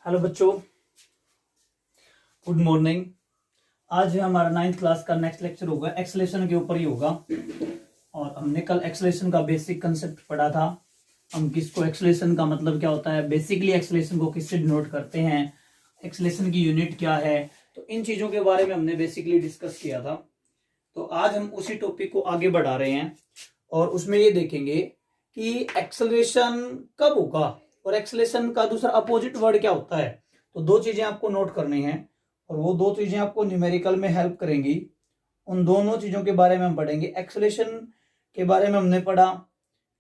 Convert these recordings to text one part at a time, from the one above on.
Hello बच्चों, good morning. आज हमारा 9th क्लास का नेक्स्ट लेक्चर होगा, एक्सेलेरेशन के ऊपर ही होगा। और हमने कल एक्सेलेरेशन का बेसिक कंसेप्ट पढ़ा था। हम किसको, एक्सेलेरेशन का मतलब क्या होता है, बेसिकली एक्सेलेरेशन को किससे डिनोट करते हैं, एक्सेलेरेशन की यूनिट क्या है, तो इन चीजों के बारे में हमने बेसिकली डिस्कस किया था। तो आज हम उसी टॉपिक को आगे बढ़ा रहे हैं और उसमें ये देखेंगे कि एक्सेलरेशन कब होगा और एक्सेलरेशन का दूसरा अपोजिट वर्ड क्या होता है। तो दो चीजें आपको नोट करनी है और वो दो चीजें आपको न्यूमेरिकल में हेल्प करेंगी। उन दोनों चीजों के बारे में हम पढ़ेंगे। एक्सेलरेशन के बारे में हमने पढ़ा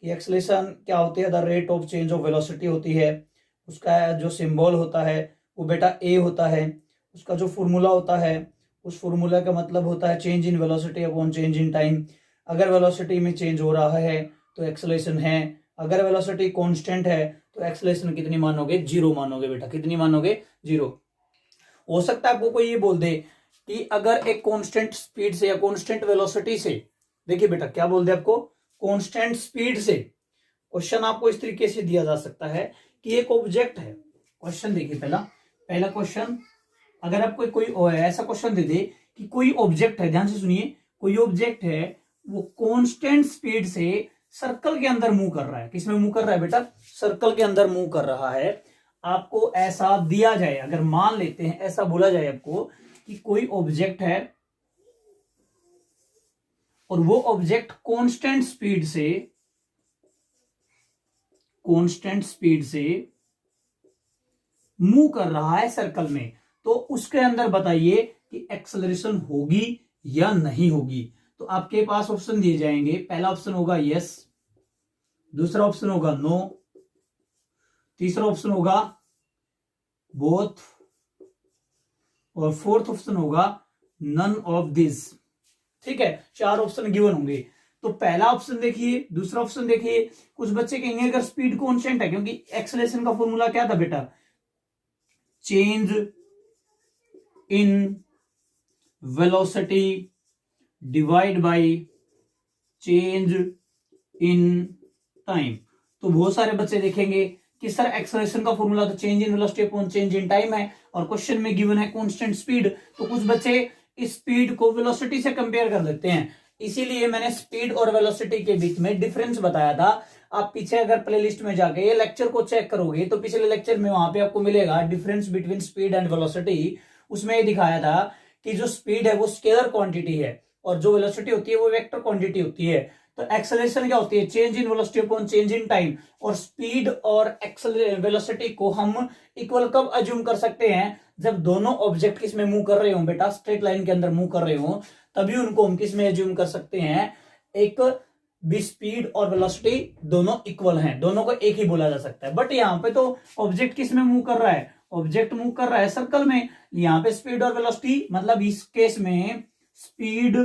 कि एक्सेलरेशन क्या होती है, the rate of change of velocity होती है। उसका जो सिंबल होता है वो बेटा ए होता है। उसका जो फॉर्मूला होता है उस फॉर्मूला का मतलब होता है change in velocity upon change in time. अगर वेलोसिटी में चेंज हो रहा है तो एक्सेलरेशन है, अगर वेलोसिटी कांस्टेंट है तो एक्सेलरेशन कितनी मानोगे, जीरो मानोगे बेटा। कितनी मानोगे, जीरो। हो सकता है आपको कोई ये बोल दे कि अगर एक कांस्टेंट स्पीड से या कांस्टेंट वेलोसिटी से, देखिए बेटा क्या बोल दे आपको, कांस्टेंट स्पीड से क्वेश्चन आपको इस तरीके से दिया जा सकता है कि एक ऑब्जेक्ट है। क्वेश्चन देखिए, पहला क्वेश्चन, अगर आपको कोई ऐसा क्वेश्चन दे दे कि कोई ऑब्जेक्ट है, ध्यान से सुनिए, कोई ऑब्जेक्ट है वो कांस्टेंट स्पीड से सर्कल के अंदर मूव कर रहा है। किसमें मूव कर रहा है बेटा, सर्कल के अंदर मूव कर रहा है। आपको ऐसा दिया जाए, अगर मान लेते हैं ऐसा बोला जाए आपको कि कोई ऑब्जेक्ट है और वो ऑब्जेक्ट कांस्टेंट स्पीड से मूव कर रहा है सर्कल में, तो उसके अंदर बताइए कि एक्सेलरेशन होगी या नहीं होगी। तो आपके पास ऑप्शन दिए जाएंगे। पहला ऑप्शन होगा यस, दूसरा ऑप्शन होगा नो, तीसरा ऑप्शन होगा बोथ और फोर्थ ऑप्शन होगा नन ऑफ दिस। ठीक है, चार ऑप्शन गिवन होंगे। तो पहला ऑप्शन देखिए, दूसरा ऑप्शन देखिए। कुछ बच्चे कहेंगे अगर स्पीड कांस्टेंट है, क्योंकि एक्सेलरेशन का फॉर्मूला क्या था बेटा, change in velocity divide by change in time. तो बहुत सारे बच्चे देखेंगे कि सर एक्सेलरेशन का फॉर्मूला तो change in velocity upon change in time है और क्वेश्चन में गिवन है कांस्टेंट स्पीड। तो कुछ बच्चे इस स्पीड को वेलोसिटी से कंपेयर कर देते हैं, इसीलिए मैंने स्पीड और वेलोसिटी के बीच में डिफरेंस बताया था। आप पीछे अगर प्लेलिस्ट में जाके ये लेक्चर को चेक करोगे तो पिछले लेक्चर में वहां पे आपको मिलेगा difference between speed and velocity. उसमें ये दिखाया था कि जो स्पीड है वो स्केलर क्वांटिटी है और जो वेलोसिटी होती है वो वेक्टर क्वांटिटी होती है। तो एक्सेलरेशन क्या होती है, change in velocity upon change in time. और स्पीड और वेलोसिटी को हम इक्वल कब अज्यूम कर सकते हैं, जब दोनों ऑब्जेक्ट किस में मूव कर रहे हो बेटा, स्ट्रेट लाइन के अंदर मूव कर रहे हो, तभी उनको हम किस में अज्यूम कर सकते हैं, एक भी स्पीड और वेलोसिटी दोनों इक्वल हैं, दोनों को एक ही बोला जा सकता है। बट यहाँ पे तो ऑब्जेक्ट किस में मूव कर रहा है, ऑब्जेक्ट मूव कर रहा है सर्कल में। यहाँ पे स्पीड और वेलोसिटी, मतलब इस केस में speed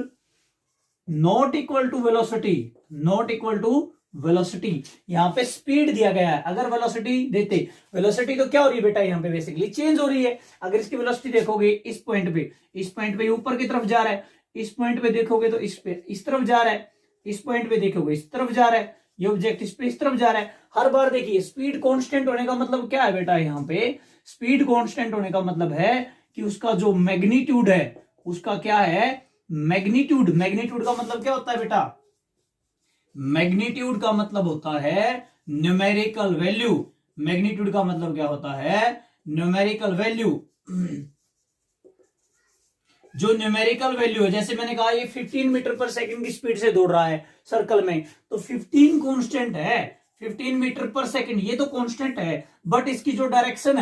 not equal to velocity, not equal to velocity. यहाँ पे स्पीड दिया गया है, अगर वेलोसिटी देते, वेलोसिटी तो क्या हो रही है बेटा, यहाँ पे बेसिकली चेंज हो रही है। अगर इसकी वेलोसिटी देखोगे इस पॉइंट पे ऊपर की तरफ जा रहा है, इस पॉइंट पे देखोगे तो इस पे इस तरफ जा रहा है, इस पॉइंट पे देखोगे इस तरफ जा रहा है, ये ऑब्जेक्ट इस पे इस तरफ जा रहा है। हर बार देखिए स्पीड कांस्टेंट होने का मतलब क्या है बेटा, यहाँ पे स्पीड कांस्टेंट होने का मतलब है कि उसका जो मैग्नीट्यूड है उसका क्या है, मैग्नीट्यूड। मैग्नीट्यूड का मतलब क्या होता है बेटा, मैग्नीट्यूड का मतलब होता है न्यूमेरिकल वैल्यू। मैग्नीट्यूड का मतलब क्या होता है, न्यूमेरिकल वैल्यू। जो न्यूमेरिकल वैल्यू है, जैसे मैंने कहा ये 15 मीटर पर सेकंड की स्पीड से दौड़ रहा है सर्कल में, तो 15 कांस्टेंट है, 15 मीटर पर सेकंड ये तो कांस्टेंट है। बट इसकी जो डायरेक्शन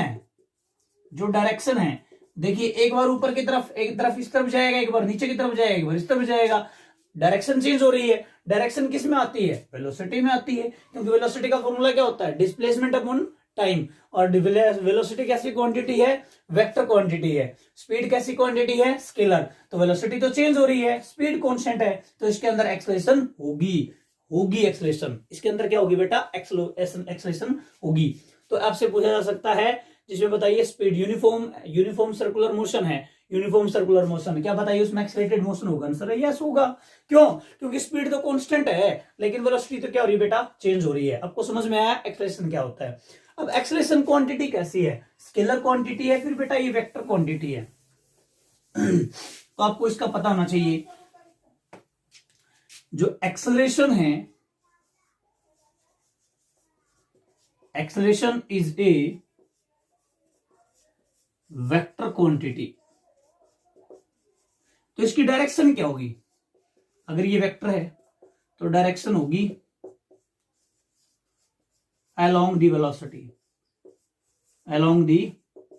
है, देखिए एक बार ऊपर की तरफ, एक तरफ इस तरफ जाएगा, एक बार नीचे की तरफ जाएगा, एक बार इस तरफ जाएगा, डायरेक्शन चेंज हो रही है। डायरेक्शन किस में आती है, वेलोसिटी में आती है, क्योंकि वेलोसिटी का फॉर्मूला क्या होता है, डिस्प्लेसमेंट अपॉन टाइम। और वेलोसिटी कैसी क्वांटिटी है, वेक्टर क्वांटिटी है। स्पीड कैसी क्वांटिटी है, स्केलर। तो वेलोसिटी तो चेंज हो रही है, स्पीड कांस्टेंट है, तो इसके अंदर एक्सेलरेशन होगी एक्सेलरेशन। इसके अंदर क्या होगी बेटा, एक्सेलरेशन होगी। तो आपसे पूछा जा सकता है जिसमें बताइए स्पीड यूनिफॉर्म सर्कुलर मोशन है, यूनिफॉर्म सर्कुलर मोशन, क्या बताइए उसमें एक्सेलरेटेड मोशन होगा आंसर है यस होगा। क्यों? क्योंकि स्पीड तो कांस्टेंट है लेकिन वेलोसिटी तो क्या हो रही है बेटा, चेंज हो रही है। आपको समझ में आया एक्सेलरेशन क्या होता है। अब एक्सेलरेशन क्वांटिटी कैसी है, स्केलर क्वांटिटी है फिर बेटा ये वेक्टर क्वांटिटी है। तो आपको इसका पता होना चाहिए, जो एक्सेलरेशन है, acceleration is a vector quantity. तो इसकी डायरेक्शन क्या होगी, अगर ये वेक्टर है तो डायरेक्शन होगी along the velocity, along the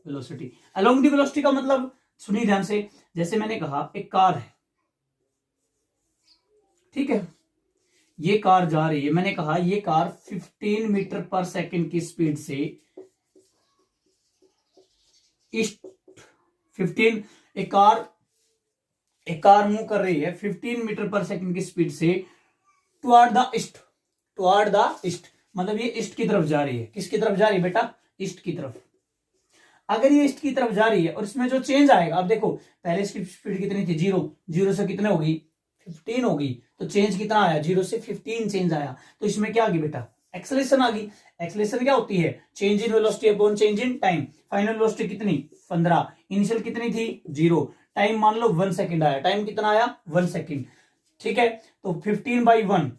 velocity, along the velocity का मतलब सुनिए ध्यान से, जैसे मैंने कहा एक कार है, ठीक है, ये कार जा रही है, मैंने कहा ये कार 15 मीटर पर सेकंड की स्पीड से ईस्ट 15, एक कार मूव कर रही है 15 मीटर पर सेकंड की स्पीड से toward the east, toward the east मतलब ये ईस्ट की तरफ जा रही है। किसकी तरफ जा रही है बेटा, ईस्ट की तरफ। अगर ये ईस्ट की तरफ जा रही है और इसमें जो चेंज आएगा, अब देखो पहले इसकी स्पीड कितनी थी, जीरो से कितने होगी 15 होगी, तो चेंज कितना आया, 0 से 15 चेंज आया, तो इसमें क्या आ गई बेटा, एक्सेलरेशन आ गई। एक्सेलरेशन क्या होती है, change in velocity upon change in time. Final velocity कितनी 15, इनिशियल कितनी थी 0, टाइम मान लो 1 सेकंड आया, टाइम कितना आया 1 सेकंड, ठीक है। तो 15/1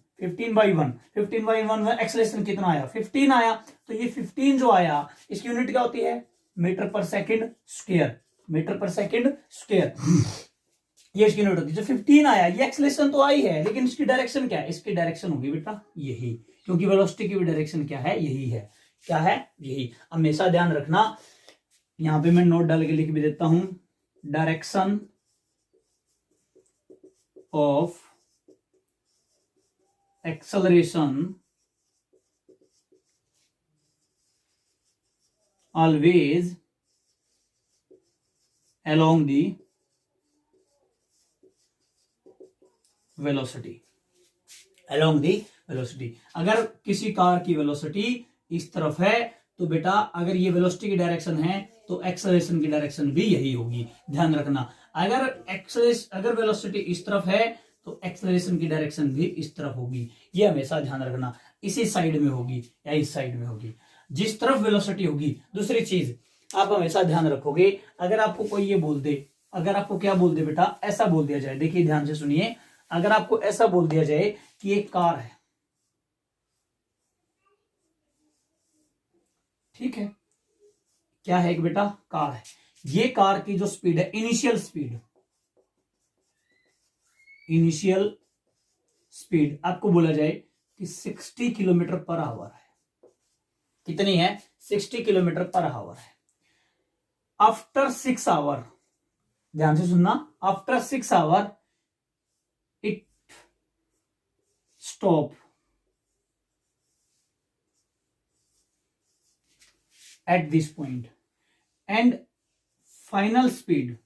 एक्सेलरेशन कितना आया 15 आया। तो ये 15 जो आया इसकी यूनिट क्या होती है, मीटर पर सेकंड स्क्वायर, मीटर पर सेकंड स्क्वायर ये इसकी यूनिट होती है। जो 15 आया ये एक्सेलरेशन तो आई है, लेकिन इसकी डायरेक्शन क्या है, इसकी डायरेक्शन होगी बेटा यही, क्योंकि वेलोसिटी की भी डायरेक्शन क्या है, यही है। क्या है, यही। हमेशा ध्यान रखना, यहां पे मैं नोट डाल के लिख भी देता हूं, direction of acceleration always along the velocity, along the velocity। अगर किसी कार की वेलोसिटी इस तरफ है तो बेटा अगर ये वेलोसिटी की डायरेक्शन है तो एक्सेलरेशन की डायरेक्शन भी यही होगी, ध्यान रखना। अगर वेलोसिटी इस तरफ है तो एक्सेलरेशन की डायरेक्शन भी इस तरफ होगी, ये हमेशा ध्यान रखना, इसी साइड में होगी या इस साइड में होगी, जिस तरफ वेलोसिटी होगी। दूसरी चीज आप हमेशा ध्यान रखोगे, अगर आपको कोई ये बोल दे, अगर आपको क्या बोल दे बेटा, ऐसा बोल दिया जाए, देखिए ध्यान से सुनिए, अगर आपको ऐसा बोल दिया जाए कि एक कार है, ठीक है, क्या है एक बेटा, कार है, ये कार की जो स्पीड है, इनिशियल स्पीड आपको बोला जाए कि 60 किलोमीटर पर आवर है। कितनी है, 60 किलोमीटर पर आवर है। आफ्टर 6 आवर, ध्यान से सुनना, after 6 hour it stop at this point and final speed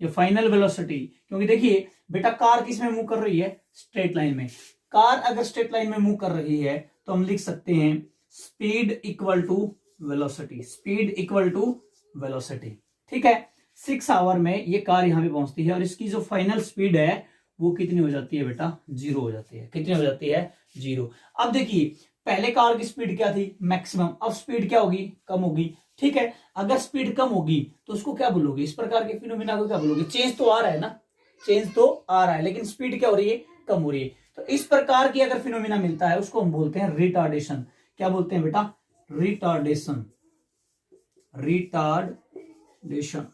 या फाइनल वेलोसिटी, क्योंकि देखिए बेटा कार किस में मूव कर रही है, स्ट्रेट लाइन में। कार अगर स्ट्रेट लाइन में मूव कर रही है तो हम लिख सकते हैं speed equal to velocity, speed equal to velocity, ठीक है। 6 आवर में ये कार यहां पे पहुंचती है और इसकी जो फाइनल स्पीड है वो कितनी हो जाती है बेटा, 0 हो जाती है। कितनी हो जाती है, 0। अब देखिए पहले कार की स्पीड क्या थी, मैक्सिमम, अब स्पीड क्या होगी, कम होगी, ठीक है। अगर स्पीड कम होगी तो उसको क्या बोलोगे, इस प्रकार के फिनोमिना को क्या बोलोगे, चेंज तो आ रहा है ना, चेंज तो आ रहा है, लेकिन स्पीड क्या हो रही है, कम हो रही है। तो इस प्रकार की अगर फिनोमिना मिलता है उसको हम बोलते हैं रिटार्डेशन। क्या बोलते हैं बेटा, रिटार्डेशन, रिटार्डेशन,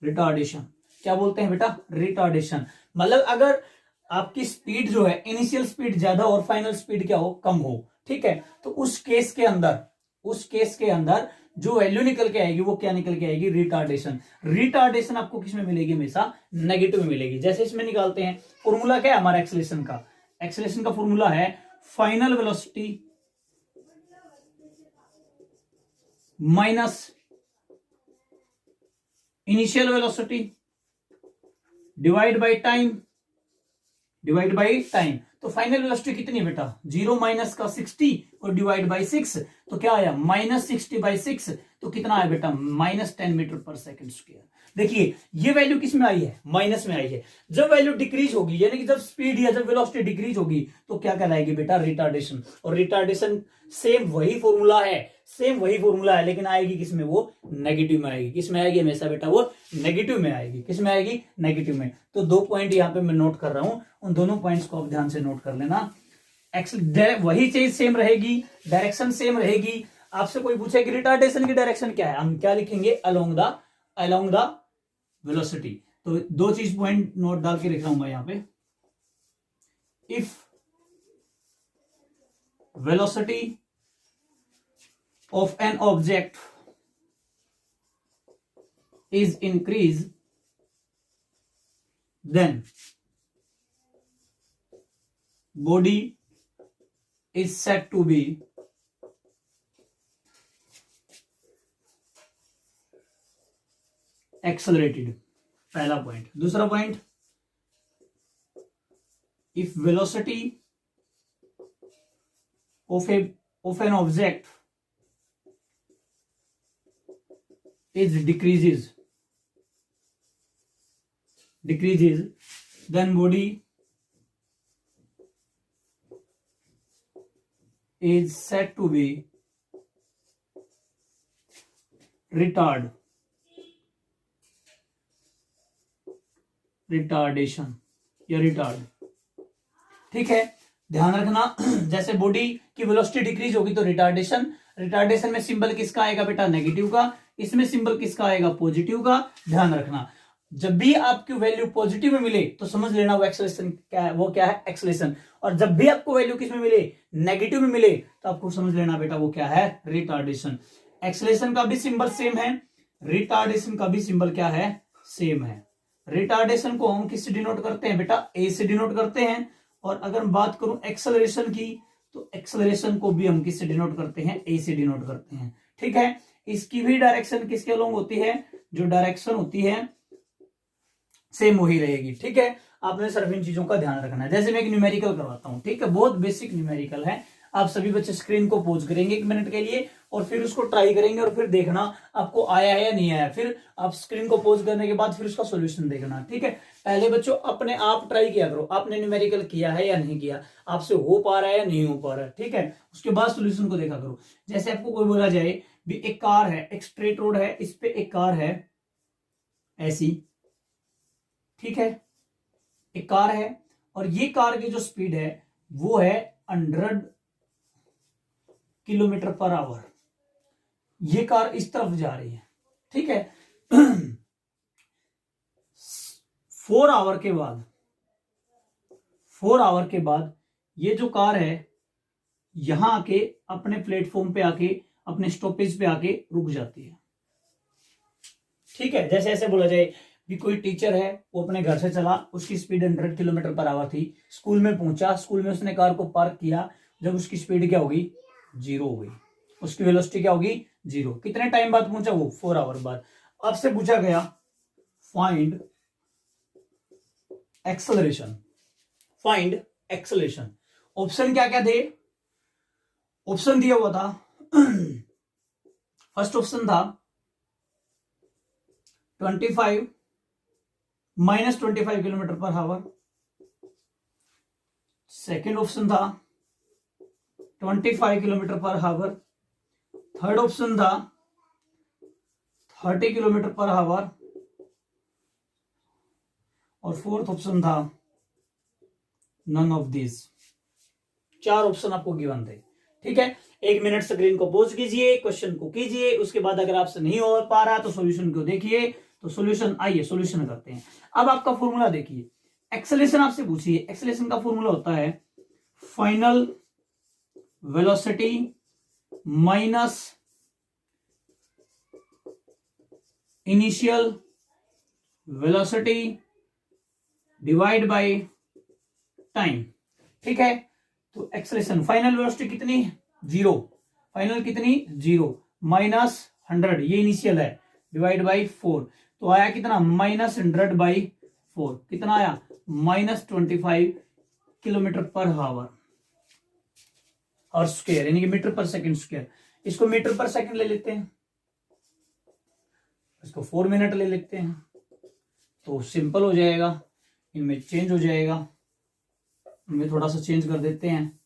रिटार्डेशन। क्या बोलते हैं बेटा, रिटार्डेशन। मतलब अगर आपकी स्पीड जो है, इनिशियल स्पीड ज्यादा और फाइनल स्पीड क्या हो, कम हो, ठीक है, तो उस केस के अंदर जो वैल्यू निकल के आएगी वो क्या निकल के आएगी, रिटार्डेशन। रिटार्डेशन आपको किसमें मिलेगी, हमेशा नेगेटिव में मिलेगी। जैसे इसमें निकालते हैं, फॉर्मूला क्या है हमारा एक्सेलरेशन का, एक्सेलरेशन का फॉर्मूला है final velocity minus initial velocity divide by time divide by time. तो फाइनल वेलोसिटी कितनी बेटा 0 माइनस का 60 और डिवाइड बाई 6, तो क्या आया -60/6, तो कितना आया बेटा -10 मीटर पर सेकंड स्क्वायर। देखिए ये वैल्यू किस में आई है, माइनस में आई है। जब वैल्यू डिक्रीज होगी यानी कि जब स्पीड या जब वेलोसिटी डिक्रीज होगी तो क्या कहलाएगी बेटा रिटार्डेशन। और रिटार्डेशन सेम वही फॉर्मूला है, लेकिन आएगी किस में, वो नेगेटिव में आएगी। किस में आएगी हमेशा बेटा, वो नेगेटिव में आएगी। किस में आएगी, नेगेटिव में। तो 2 पॉइंट यहां पे मैं नोट कर रहा हूं, उन दोनों पॉइंट्स को आप ध्यान से नोट कर लेना। वही चीज सेम रहेगी, डायरेक्शन सेम रहेगी। आपसे कोई पूछे कि रिटार्डेशन की डायरेक्शन क्या है, हम क्या लिखेंगे, अलोंग द वेलोसिटी। तो 2 चीज पॉइंट नोट डाल के लिख रहा हूं मैं यहां पे। If velocity of an object is increase, then body is said to be accelerated। पहला पॉइंट। दूसरा point, if velocity of an object is decreases, then body is said to be retardation या रिटार्ड। ठीक है, ध्यान रखना। जैसे body की velocity decrease होगी तो रिटार्डेशन में सिंबल किसका आएगा बेटा, नेगेटिव का। इसमें सिंबल किसका आएगा, पॉजिटिव का। ध्यान रखना, जब भी आपकी वैल्यू पॉजिटिव में मिले तो समझ लेना वो एक्सेलरेशन क्या है, वो क्या है, एक्सेलरेशन। और जब भी आपको वैल्यू किस में मिले, नेगेटिव में मिले, तो आपको समझ लेना बेटा वो क्या है, रिटार्डेशन। एक्सेलरेशन का भी सिंबल सेम है, रिटार्डेशन का भी सिंबल क्या है, सेम है। रिटार्डेशन को हम किससे डिनोट करते हैं बेटा, ए से डिनोट करते हैं। और अगर मैं बात करूं एक्सेलरेशन की, तो एक्सेलरेशन को भी हम किससे डिनोट करते हैं, ए से डिनोट करते हैं। ठीक है, इसकी भी डायरेक्शन किसके अलोंग होती है, जो डायरेक्शन होती है सेम वही रहेगी। ठीक है, आपने सिर्फ इन चीजों का ध्यान रखना है। जैसे मैं एक न्यूमेरिकल करवाता हूं, ठीक है, बहुत बेसिक न्यूमेरिकल है। आप सभी बच्चे स्क्रीन को पॉज करेंगे 1 मिनट के लिए और फिर उसको ट्राई करेंगे और फिर देखना आपको आया है या नहीं आया। फिर आप स्क्रीन को पॉज करने के बाद फिर उसका सॉल्यूशन देखना। ठीक है, पहले बच्चों अपने आप ट्राई किया करो, आपने न्यूमेरिकल किया है या नहीं किया, आपसे हो पा रहा है या नहीं हो पा रहा है। ठीक है, उसके बाद सॉल्यूशन को देखा करो। जैसे आपको कोई बोला जाए भी एक कार है, एक स्ट्रेट रोड है, इस पे एक कार है ऐसी, ठीक है, एक कार है और ये कार की जो स्पीड है वो है 100 किलोमीटर पर आवर। ये कार इस तरफ जा रही है, ठीक है। 4 आवर के बाद ये जो कार है यहां आके अपने प्लेटफॉर्म पे आके अपने स्टॉपेज पे आके रुक जाती है। ठीक है, जैसे ऐसे बोला जाए भी कोई टीचर है, वो अपने घर से चला, उसकी स्पीड 100 किलोमीटर पर आवर थी, स्कूल में पहुंचा, स्कूल में उसने कार को पार्क किया, जब उसकी स्पीड क्या होगी, 0 हो गई, उसकी वेलोसिटी क्या होगी, 0। कितने टाइम बाद पहुंचा वो, 4 आवर बाद। आपसे पूछा गया फाइंड एक्सेलरेशन। ऑप्शन क्या क्या थे, ऑप्शन दिया हुआ था फर्स्ट ऑप्शन था 25 kilometre per hour. Second option था 25 kilometre per hour. Third option था 30 किलोमीटर पर आवर। और फोर्थ ऑप्शन था नन ऑफ दिस। 4 ऑप्शन आपको गिवन थे। ठीक है, 1 मिनट स्क्रीन को पॉज कीजिए, क्वेश्चन को कीजिए, उसके बाद अगर आपसे नहीं हो पा रहा तो सॉल्यूशन को देखिए। तो सॉल्यूशन, आइए सॉल्यूशन करते हैं। अब आपका फॉर्मूला देखिए, एक्सेलरेशन आपसे पूछिए, एक्सेलरेशन का फॉर्मूला होता है final velocity minus initial velocity divide by time. ठीक है, तो एक्सेलरेशन फाइनल वेलोसिटी कितनी, 0, फाइनल कितनी, 0 माइनस 100, ये इनिशियल है, डिवाइड बाई 4, तो आया कितना, -100/4। कितना आया, -25 किलोमीटर पर हावर और स्क्वायर, यानी कि मीटर पर सेकंड स्क्वायर। इसको मीटर पर सेकंड ले लेते हैं, इसको 4 मिनट ले लेते हैं, तो सिंपल हो जाएगा, इनमें चेंज हो जाएगा, इनमें थोड़ा सा चेंज कर देते हैं,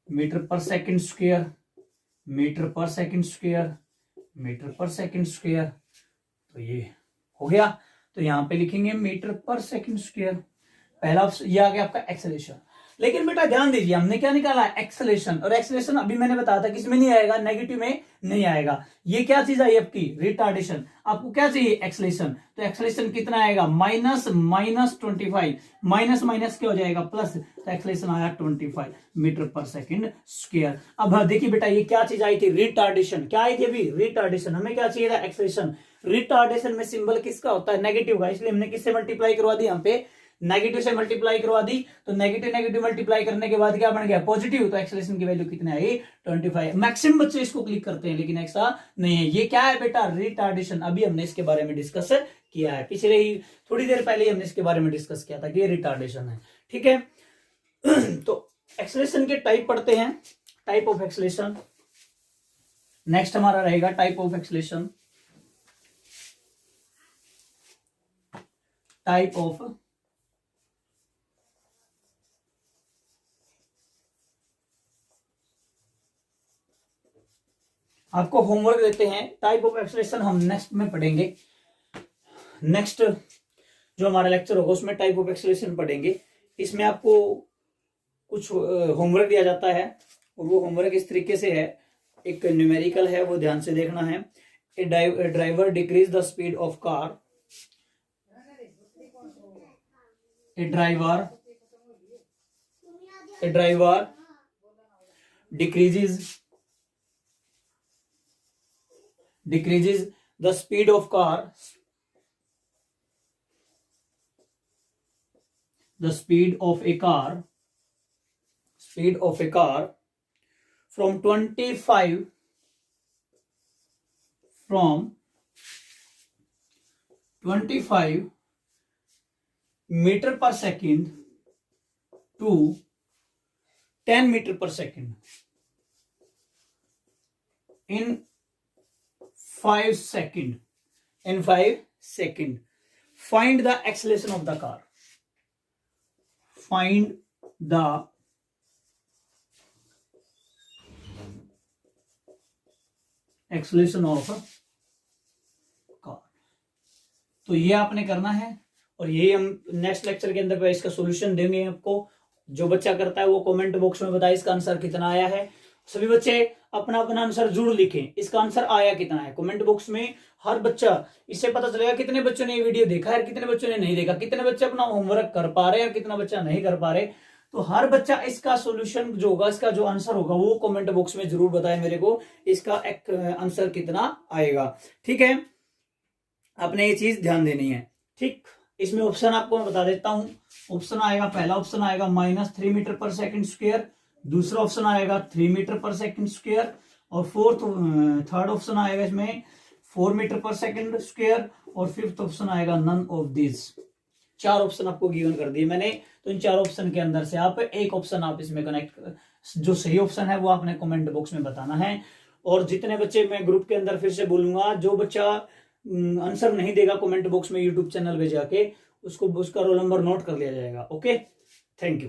मीटर पर सेकंड स्क्वायर, मीटर पर सेकंड स्क्वायर, मीटर पर सेकंड स्क्वायर, तो ये हो गया। तो यहां पे लिखेंगे मीटर पर सेकंड स्क्वायर। पहला ऑप्शन ये आ गया आपका एक्सेलरेशन। लेकिन बेटा ध्यान दीजिए, हमने क्या निकाला है, एक्सेलरेशन, और एक्सेलरेशन अभी मैंने बताया था किसमें नहीं आएगा, नेगेटिव में नहीं आएगा। ये क्या चीज आई आपकी, रिटार्डेशन। आपको क्या चाहिए, एक्सेलरेशन, तो एक्सेलरेशन कितना आएगा, -25, माइनस माइनस क्या हो जाएगा, प्लस, तो एक्सेलरेशन आया 25 मीटर पर सेकंड स्क्वायर। अब देखिए बेटा, ये क्या चीज आई थी, रिटार्डेशन। क्या आई थी अभी, रिटार्डेशन। हमें क्या चाहिए था, एक्सेलरेशन। रिटार्डेशन में सिंबल किसका होता है, नेगेटिव का, इसलिए हमने किससे मल्टीप्लाई करवा दी, यहाँ पे नेगेटिव से मल्टीप्लाई करवा दी। तो नेगेटिव नेगेटिव मल्टीप्लाई करने के बाद क्या बन गया, पॉजिटिव। तो एक्सेलरेशन की वैल्यू कितनी आई, 25। मैक्सिमम बच्चे इसको क्लिक करते हैं, लेकिन ऐसा नहीं है। ये क्या है बेटा, रिटार्डेशन। अभी हमने इसके बारे में डिस्कस किया है, पिछले ही थोड़ी देर पहले ही हमने इसके बारे में डिस्कस किया था कि ये रिटार्डेशन है, ठीक है। तो एक्सेलरेशन के टाइप पढ़ते हैं, टाइप ऑफ एक्सेलरेशन। नेक्स्ट हमारा रहेगा type of acceleration, type of आपको होमवर्क देते हैं। टाइप ऑफ एक्सेलरेशन हम नेक्स्ट में पढ़ेंगे, नेक्स्ट जो हमारा लेक्चर होगा उसमें टाइप ऑफ एक्सेलरेशन पढ़ेंगे। इसमें आपको कुछ होमवर्क दिया जाता है, और वो होमवर्क इस तरीके से है, एक न्यूमेरिकल है, वो ध्यान से देखना है। A driver decrease the speed of car, a driver decreases the speed of car, the speed of a car from 25 meter per second to 10 meter per second in 5 seconds. Find the acceleration of the car. Find the acceleration of car. तो ये आपने करना है, और ये हम next lecture के अंदर इसका सॉल्यूशन देंगे आपको। जो बच्चा करता है वो कमेंट बॉक्स में बताए इसका आंसर कितना आया है। सभी बच्चे अपना अपना आंसर जरूर लिखें, इसका आंसर आया कितना है कमेंट बॉक्स में। हर बच्चा, इससे पता चलेगा कितने बच्चों ने ये वीडियो देखा है, कितने बच्चों ने नहीं देखा, कितने बच्चे अपना होमवर्क कर पा रहे हैं, कितना बच्चा नहीं कर पा रहे। तो हर बच्चा इसका सॉल्यूशन जो होगा, इसका जो आंसर होगा वो कमेंट बॉक्स में जरूर बताए मेरे को, इसका आंसर कितना आएगा, ठीक है। आपने ये चीज ध्यान देनी है, ठीक। इसमें ऑप्शन आपको मैं बता देता हूं। ऑप्शन आएगा, पहला ऑप्शन आएगा -3 मीटर पर सेकंड स्क्वायर, दूसरा ऑप्शन आएगा 3 मीटर पर सेकंड स्क्वायर, और थर्ड ऑप्शन आएगा इसमें 4 मीटर पर सेकंड स्क्वायर, और फिफ्थ ऑप्शन आएगा नन ऑफ दिस। 4 ऑप्शन आपको गिवन कर दिए मैंने। तो इन 4 ऑप्शन के अंदर से आप एक ऑप्शन आप इसमें कनेक्ट, जो सही ऑप्शन है वो आपने कमेंट बॉक्स में बताना है। और जितने बच्चे, मैं ग्रुप के अंदर फिर से बोलूंगा, जो बच्चा आंसर नहीं देगा कमेंट बॉक्स में यूट्यूब चैनल पे जाके, उसका रोल नंबर नोट कर लिया जाएगा। Okay, thank you.